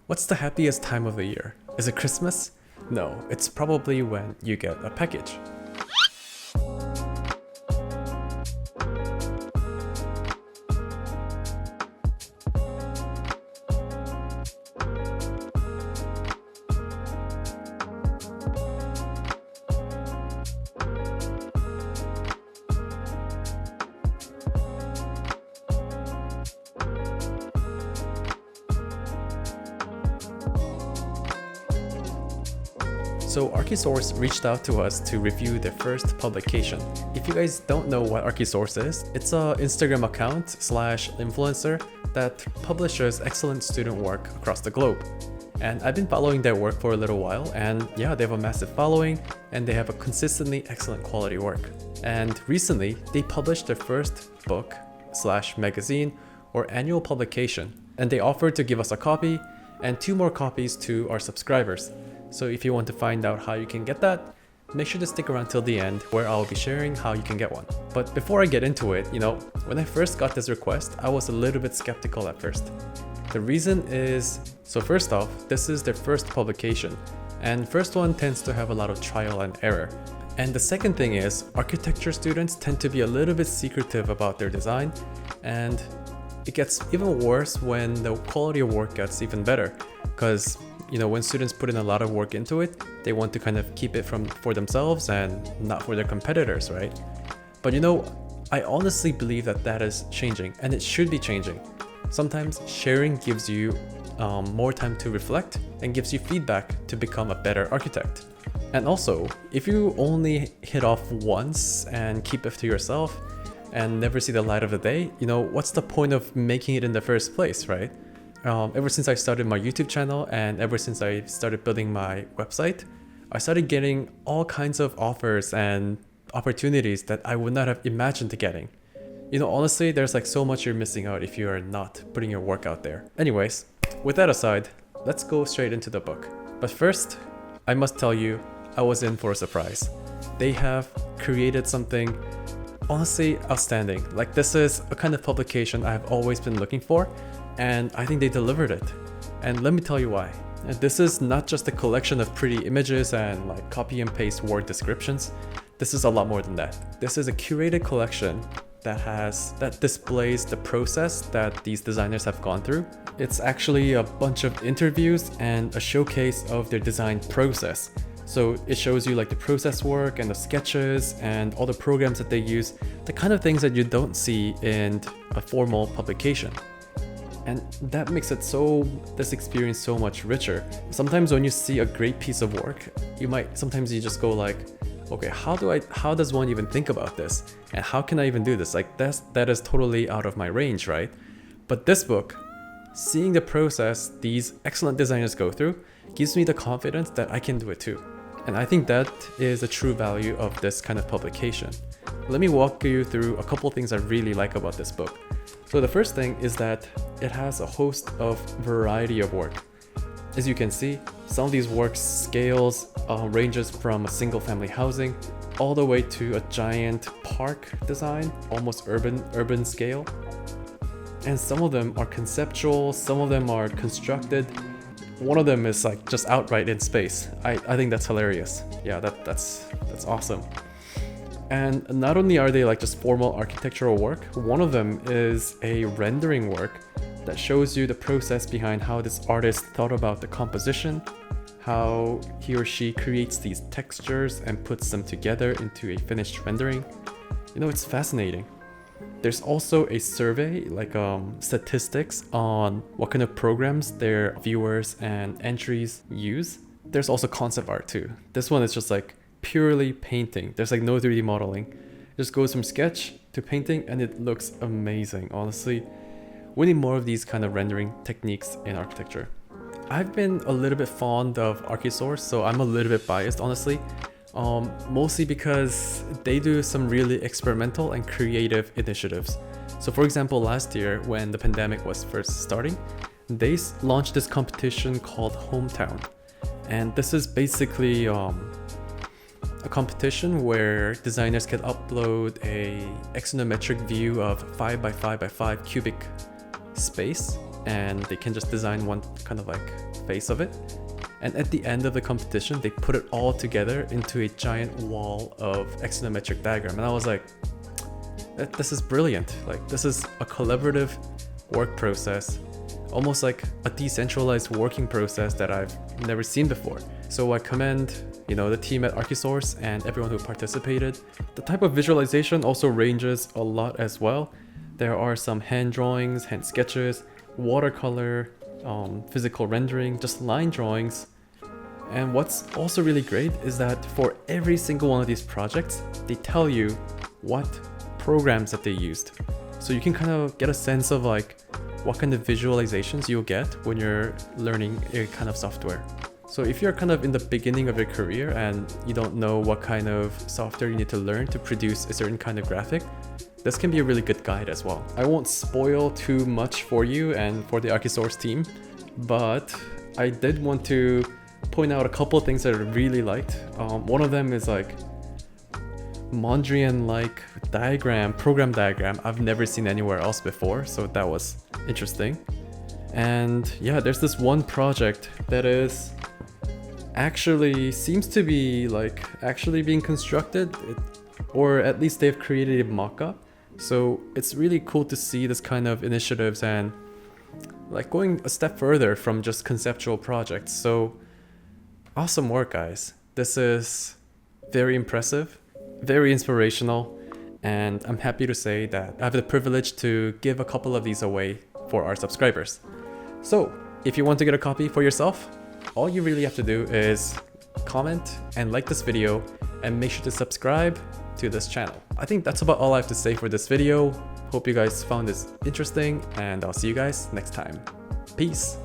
What's the happiest time of the year? Is it Christmas? No, it's probably when you get a package. So Archisource reached out to us to review their first publication. If you guys don't know what Archisource is, it's an Instagram account / influencer that publishes excellent student work across the globe. And I've been following their work for a little while, and yeah, they have a massive following and they have a consistently excellent quality work. And recently, they published their first book / magazine or annual publication, and they offered to give us a copy and 2 more copies to our subscribers. So if you want to find out how you can get that, make sure to stick around till the end where I'll be sharing how you can get one. But before I get into it, when I first got this request, I was a little bit skeptical at first. The reason is, so first off, this is their first publication, and first one tends to have a lot of trial and error. And the second thing is, architecture students tend to be a little bit secretive about their design, and it gets even worse when the quality of work gets even better, because when students put in a lot of work into it, they want to kind of keep it for themselves and not for their competitors, right? But I honestly believe that is changing, and it should be changing. Sometimes sharing gives you more time to reflect and gives you feedback to become a better architect. And also, if you only hit off once and keep it to yourself and never see the light of the day, what's the point of making it in the first place, right? Ever since I started my YouTube channel and ever since I started building my website, I started getting all kinds of offers and opportunities that I would not have imagined getting. Honestly, there's so much you're missing out if you are not putting your work out there. Anyways, with that aside, let's go straight into the book. But first, I must tell you, I was in for a surprise. They have created something honestly outstanding. This is a kind of publication I've always been looking for, and I think they delivered it. And let me tell you why. This is not just a collection of pretty images and copy and paste word descriptions. This is a lot more than that. This is a curated collection that displays the process that these designers have gone through. It's actually a bunch of interviews and a showcase of their design process. So it shows you the process work and the sketches and all the programs that they use, the kind of things that you don't see in a formal publication. And that makes this experience so much richer. Sometimes when you see a great piece of work, sometimes you just go okay, how does one even think about this? And how can I even do this? That is totally out of my range, right? But this book, seeing the process these excellent designers go through, gives me the confidence that I can do it too. And I think that is a true value of this kind of publication. Let me walk you through a couple things I really like about this book. So the first thing is that it has a host of variety of work. As you can see, some of these works scales ranges from a single family housing all the way to a giant park design, almost urban scale. And some of them are conceptual, some of them are constructed. One of them is just outright in space. I think that's hilarious. Yeah, that's awesome. And not only are they just formal architectural work, one of them is a rendering work that shows you the process behind how this artist thought about the composition, how he or she creates these textures and puts them together into a finished rendering. It's fascinating. There's also a survey, statistics on what kind of programs their viewers and entries use. There's also concept art too. This one is just purely painting. There's no 3D modeling. It just goes from sketch to painting and it looks amazing. Honestly, we need more of these kind of rendering techniques in architecture. I've been a little bit fond of Archisource, so I'm a little bit biased, honestly. Mostly because they do some really experimental and creative initiatives. So for example, last year when the pandemic was first starting, they launched this competition called Hometown. And this is basically a competition where designers can upload a axonometric view of 5 by 5 by 5 cubic space, and they can just design one kind of face of it. And at the end of the competition, they put it all together into a giant wall of axonometric diagram. And I was like, this is brilliant. Like, this is a collaborative work process, almost like a decentralized working process that I've never seen before. So I commend, the team at Archisource and everyone who participated. The type of visualization also ranges a lot as well. There are some hand drawings, hand sketches, watercolor, physical rendering, just line drawings. And what's also really great is that for every single one of these projects, they tell you what programs that they used. So you can kind of get a sense of like what kind of visualizations you'll get when you're learning a kind of software. So if you're kind of in the beginning of your career and you don't know what kind of software you need to learn to produce a certain kind of graphic, this can be a really good guide as well. I won't spoil too much for you and for the Archisource team, but I did want to point out a couple of things that I really liked. One of them is like Mondrian-like program diagram I've never seen anywhere else before, so that was interesting. And yeah, there's this one project that is actually seems to be like actually being constructed, or at least they've created a mock-up. So it's really cool to see this kind of initiatives and like going a step further from just conceptual projects. So awesome work, guys. This is very impressive, very inspirational, and I'm happy to say that I have the privilege to give a couple of these away for our subscribers. So if you want to get a copy for yourself, all you really have to do is comment and like this video and make sure to subscribe to this channel. I think that's about all I have to say for this video. Hope you guys found this interesting, and I'll see you guys next time. Peace.